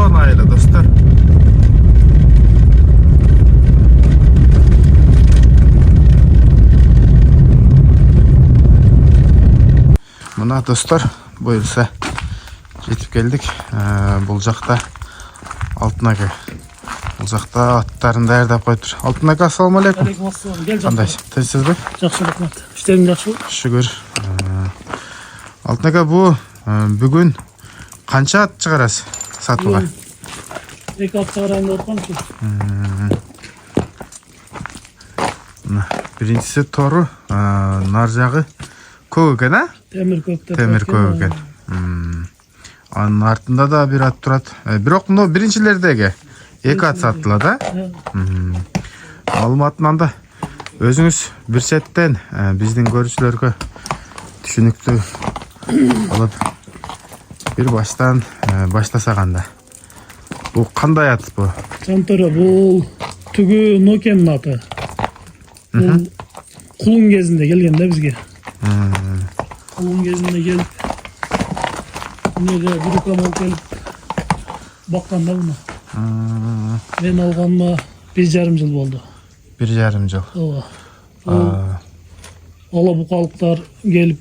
болгон айла достор. Мына достор, буюрса жетип келдик. Бул жакта Алтын ака. Бул жакта аттарын даярдап коюптур. Алтын ака, ассаламу алейкум. Алейкум ассалам. Кел Кандай? Тынчсызбы? Жакшы, рахмат. Иштериң жакшыбы? Шүгүр. Алтын ака, бу бүгүн канча ат чыгарасыз сатууга? 2 ат чыгарайын деп аткамчы. Биринчиси тору, нар жагы көк экен, а? Темир көк деп. Темир көк экен. Анын артында да бир ат турат. Бирок мына биринчилердеги 2 ат саттыла да? Маалыматын анда өзүңүз бир четтен биздин көрүүчүлөргө түшүнүктүү кылып бир баштан баштасак анда. Бул кандай ат бу? Жантора, бул түгү Нокенин аты. Бул кулун кезинде келген да бизге. Кулун кезинде келип, эмеге бир камал келип баккан да буну. Мен алганыма 1,5 жыл болду. 1,5 жыл. Ооба. Ала букалыктар келип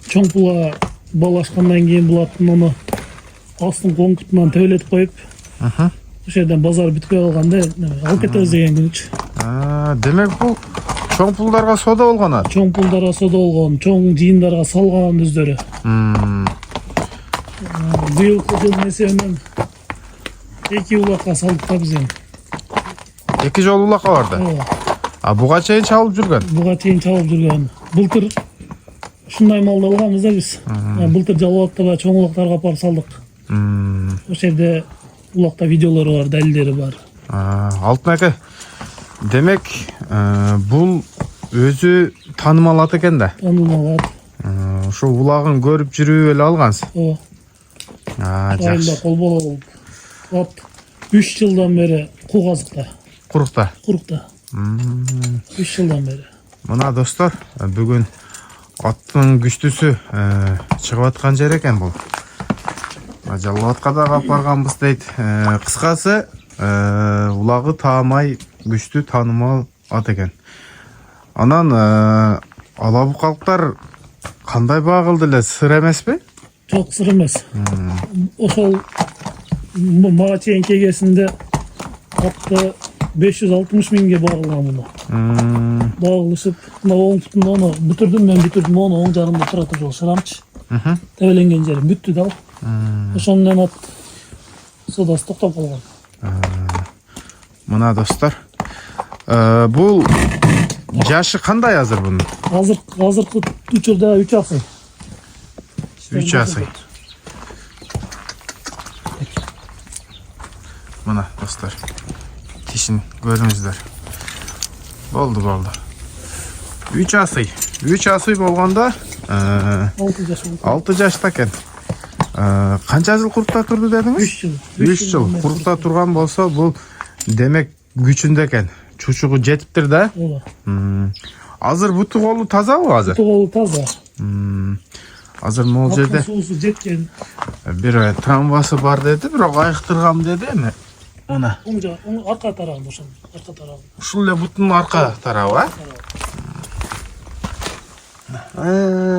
чоңпула балашкандан кийин бул аттын аны астын коңкутунан төбөлөтүп коюп, ошол жерден базар бүткөй калганда алып кетебиз деген күнүчү. Демек бул чоң пулдарга соода болгон ат. Чоң пулдарга соода болгон, чоң жыйындарга салган өздөрү. Быйылкы жылдын эсебинен 2 улакка салдык да биз эми. 2 жолу улакка барды. Буга чейин чалып жүргөн. Буга чейин чалып жүргөн. Былтыр ушундай малды алганбыз да биз. Былтыр жалбатта чоң улактарга апарып салдык. Ошол жерде улакта видеолору бар, далилдери бар. Алтын ака, демек бул өзү таанымал ат экен да. Таанымал ат. Ошо улагын көрүп жүрүп эле алгансыз. Ооба. Жакшы. Кол болот. Ат 3 жылдан бери кугазыкта. Курукта. 3 жылдан бери. Мына достор, бүгүн аттын күчтүүсү чыгып аткан жер экен бул. Жалбатка да апарганбыз дейт. Кыскасы, улагы таамай күчтүү таанымал ат экен. Анан ала букалыктар кандай багылды эле, сыр эмеспи? Жок, сыр эмес. Ошол мага чейин кегесинде атты 560 миңге багылган муну. Багылышып, мына оң путунда аны бүтүрдүм, мен бүтүрдүм, аны оң жагында турат жол шырамчы. Тебеленген жери бүттү да. Ошон менен ат соодасы токтоп калган. Мына достор, бул жашы кандай азыр бунун? Азыркы учурда 3 асый. 3 асый. Мына достор, тишин көрүңүздөр. Болду. 3 асый. 3 асый болгондо 6 жашта экен. Канча жыл курукта турду дедиңиз? 3 жыл. Курукта турган болсо, бул демек күчүндө экен. Чучугу жетиптир да? Ооба. Азыр буту колу тазабы азыр? Буту колу таза. Азыр могул жерде суусу жеткен. бир травмасы бар деди, бирок айыктыргам деди эми. Мына. Арка тарабы ошол, арка тарабы. Ушул эле бутунун арка тарабы,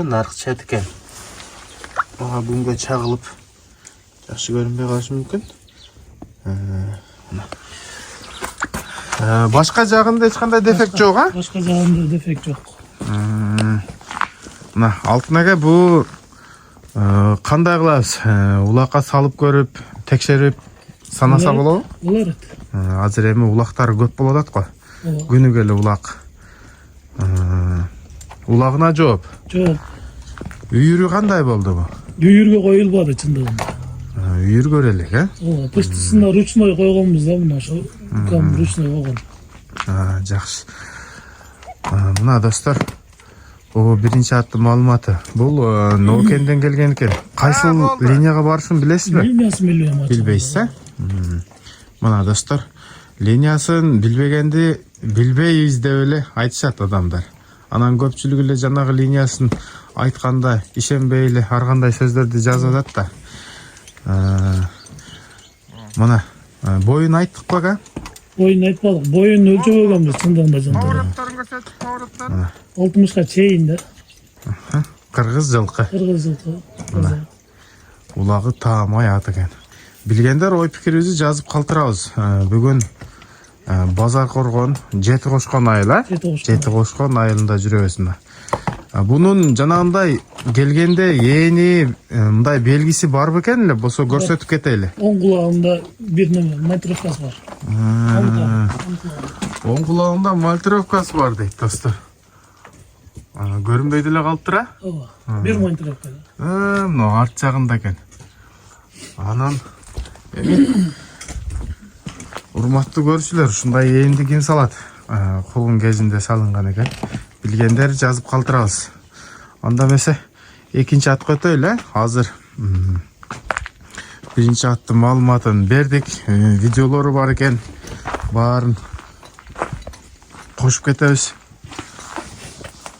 наркы чет экен. Мага бүгүнгө чагылып жакшы көрүнбөй калышы мүмкүн. Башка жагында эч кандай дефект жок, а? Башка жагында дефект жок. Мына Алтын ака, бу кандай кылабыз? Улакка салып көрүп, текшерип санаса болобу? Болот. Азыр эми улактар көп болуп атат го. Күнүгө эле улак. Улагына жооп. Жооп. Үйүрү кандай болду бу? Үйүргө коюлбады чындыгында. Үйүргө элек, Пыштысына ручной койгонбуз да, мына ошо. Кам ручной болгон. Жакшы. Мына достор, бул биринчи аттын маалыматы. Бул Нокенден келген экен. Кайсы линияга барышын билесизби? Линиясын билбейм. Билбейсиз, Мына достор, линиясын билбейбиз деп эле айтышат адамдар. Анан көпчүлүгү эле жанагы линиясын айтканда ишенбей эле ар кандай сөздөрдү жазып атат да. Мына боюн айттык бага. Boyun айтпадык. Boyun өлчөбөгөнбүз чындыгында жандыр. Павроттарын көрсөтүп, павроттарын. 60га чейин да. Кыргыз жылкы. Кыргыз жылкы. Улагы таамай ат экен. Билгендер ой пикирибизди жазып калтырабыз. Бүгүн Базар Коргон, Жети Кошкон айылы. Жети Кошкон айылында жүрөбүз мына. Бунун жанагындай келгенде эни мындай белгиси бар бекен эле, болсо көрсөтүп кетели. Оң кулагында бир неме монтировкасы бар. Оң кулагында монтировкасы бар дейт достор. Көрүнбөй деле калыптыр, Ооба. Бир монтировка. Мына арт жагында экен. Анан урматтуу көрүүчүлөр, ушундай ээнди ким салат? Кулун кезинде салынган экен. Билгендер жазып калтырабыз. Анда эмесе экинчи атка өтөйлү. Азыр биринчи аттын маалыматын бердик. Видеолору бар экен. Баарын кошуп кетебиз.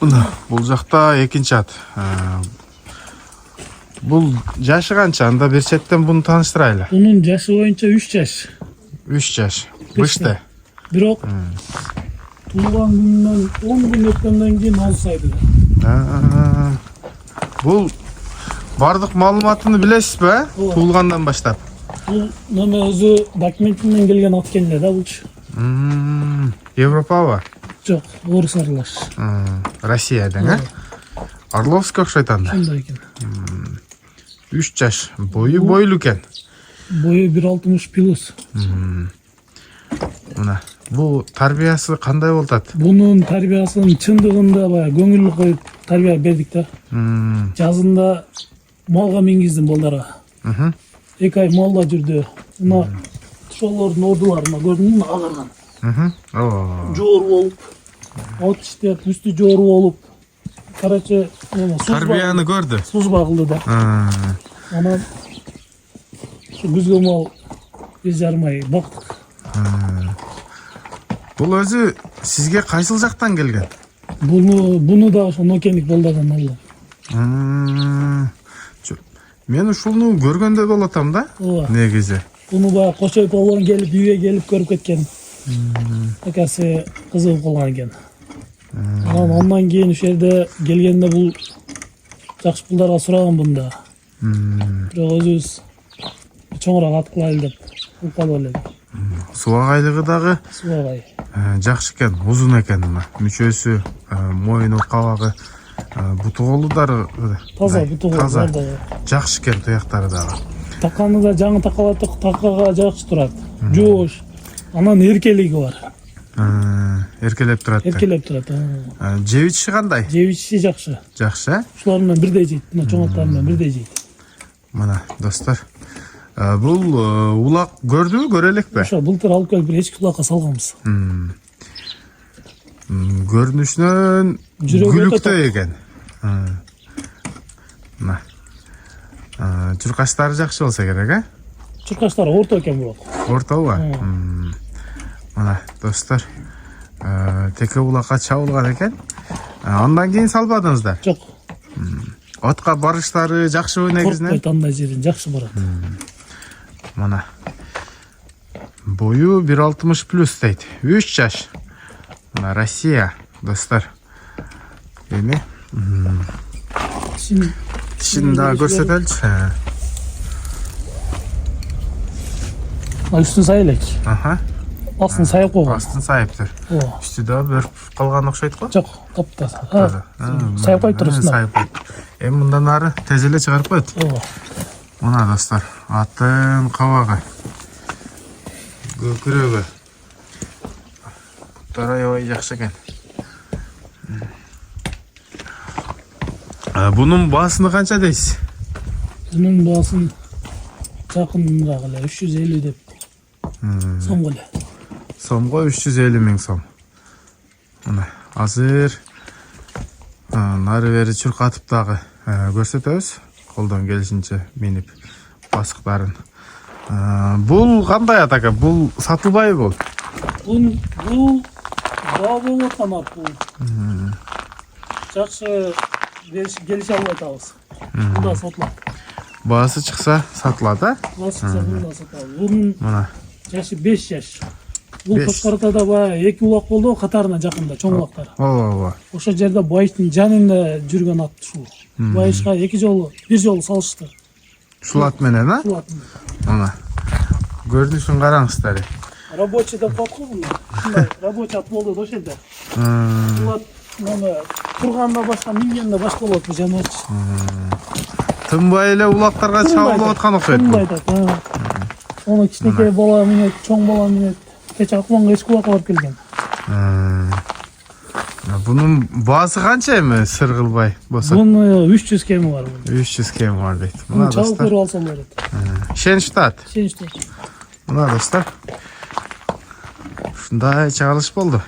Мына бул жакта экинчи ат. Бул жашы канча? Анда бир четтен буну тааныштырайлы. Бунун жашы боюнча 3 жаш. 3 жаш. Бышты. Бирок туулган күнүнөн 10 күн өткөндөн кийин алсайды. Бул бардык маалыматыны билесизби? Туулгандан баштап. Бул неме өзү документинен келген ат экен да булчу. Европабы? Жок, орус аралаш. Россиядан, Орловский окшойт анда. Ошондой экен. 3 жаш. Бою бойлуу экен. Бою 1.60 плюс. Мына бул тарбиясы кандай болуп атат? Бунун тарбиясын чындыгында баягы көңүл коюп тарбия бердик да. Жазында малга мингиздим балдарга. 2 ай малда жүрдү. Мына ошолордун ордуларына көрдүңбү, агарган. Жоор болуп, от иштеп, үстү жоор болуп, короче, Тарбияны көрдү. Служба кылды да. Анан ушу күзгө мал 1,5 ай бактык. Бул өзү сизге кайсыл жактан келген? Буну да ошо нокендик балдардан алдым. Мен ушуну көргөндөй болуп атам да. Негизи. Буну баягы Кошой полгон келип, үйгө келип көрүп кеткен. Акасы кызыгып калган экен. Андан кийин ушул жерде келгенде бул жакшы пулдарга сураган бунда. Бирок өзүбүз чоңураак ат кылайлы деп кылып калып элек. Субагайлыгы дагы Субагай. Жакшы экен, узун экен мына. Мүчөсү, моюну, кабагы, буту колдары Таза буту колдары да. Жакшы экен, туяктары дагы. Таканы да жаңы такалаттык, такага жакшы турат. Жоош. Анан эркелиги бар. Эркелеп турат. Эркелеп турат. Жеп ичиши кандай? Жеп ичиши жакшы. Жакшы, Ушулар менен бирдей жейт. Мына чоң аттар менен бирдей жейт. Мына достор. Бул улак көрдүбү, көрө элекпи? Ошо былтыр алып келип бир эчки улакка салганбыз. Көрүнүшүнөн күлүктөй экен. Мына. Чуркаштары жакшы болсо керек, Чуркаштары орто экен бирок. Ортобу? Мына достор, теке улакка чабылган экен. Андан кийин салбадыңыздар? Жок. Отка барыштары жакшыбы негизинен? Коркпойт, андай жерин жакшы барат. Мына. Бою 1.60 плюс дейт. 3 жаш. Мына Россия, достор. Эми? Тишин да көрсөтөлчү. Үстүн сай элек. Астын сайып койгон. Астын сайыптыр. Үстү да бөрүп калган окшойт го? Жок, таптаса. Сайып коюп туруп ушундай. Эми мындан ары тез эле чыгарып коет. Мына достор, аттын кабагы. Көкүрөгү. Буттары аябай жакшы экен. Бунун баасыны канча дейсиз? Бунун баасын жакыныраак эле 350 деп. Сомго эле. Сомго 350 000 сом. Мына азыр нары бери чуркатып дагы көрсөтөбүз. Колдон келишинче минип басыктарын. Бул кандай ат ака? Бул сатылбайбы бул? Бул баа болуп аткан ат бул. Жакшы келише албай атабыз. Бул да сатылат. Bağısı çıksa satılады. Басып сатылды сатады. Bunun Мына. yaşı 5 yaş. Бұл Беш. Қошқаратада баягы 2 улак болду катарына жакында, чоң улактар. Ооба. Ошол жерде байыштын жанында жүргөн ат ушул. Байышка 2 жолу, 1 жолу салышты. Сулат менен, а? Ушул атын. Мына. Көрүнүшүн караңыздар. Рабочий деп коет го муну. Ушундай рабочий ат болду ошол жерде. Бул ат мына турганда башка, мингенде башка болот бул жаныбар. Тынбай эле улактарга чабылып аткан окшойт. Тынбай атат. Оны кичинекей бала минет, чоң бала минет. Кече Акмонго эч кулакка барып келген. Bunun bağısı kança mı Sırgılbay bolsa? Bunun 300 kemi var bunun. 300 km var deydi. Bunu Buna çalıp dostlar. koyup alsam böyle. Şenştat. Şey işte. Buna dostlar. Şunda çalış oldu.